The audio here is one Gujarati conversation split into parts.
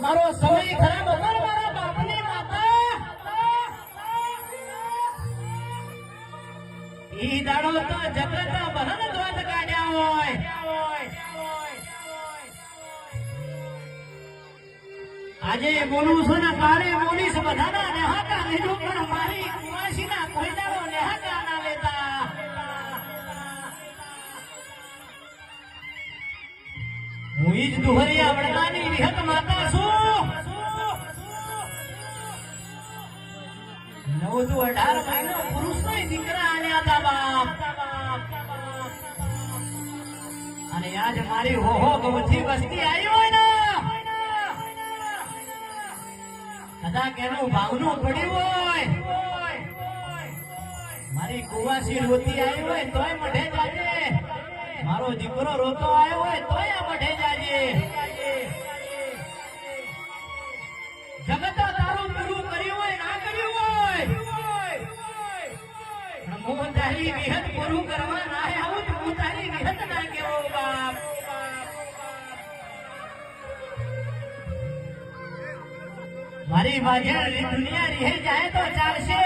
મારો સમય ખરાબ હતો ને મારા બાપની માતા ઈ દાડો તો જગત બહન દ્વત કાઢ્યા હોય આજે બોલું છું ને કાળે બોલીશ બધાના નેહાકા લીધું પણ મારી કુવાસીના કોઈ દાડો નેહાકા ના લેતા હું ઈ જ દુહરિયા વડદાની વિહત માતા છું 9 થી 18 મહિનો પુરુષનો દીકરા આલ્યા હતા બાપ અને આજ મારી હોહો ગમથી વસ્તી આવી હોય ને કદાચ એનું ભાવનું પડ્યું હોય મારી કુવાસી રોતી આવી હોય તોય મઢે જાજે મારો દીકરો રોતો આવ્યો હોય તોય આ મઢે જાજે જગત તારું પૂરું કર્યું હોય ના કર્યું હોય હું તારી વિહત પૂરું કરવા ના આવું તો હું તારી વિહત ના કેવો બાપ મારી બાજે દુનિયા રહી જાય તો ચાલશે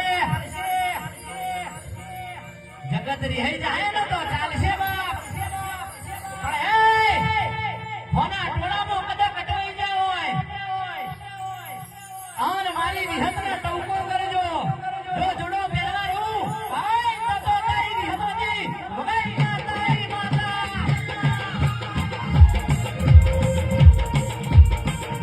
જગત રહી જાય ને તો ચાલે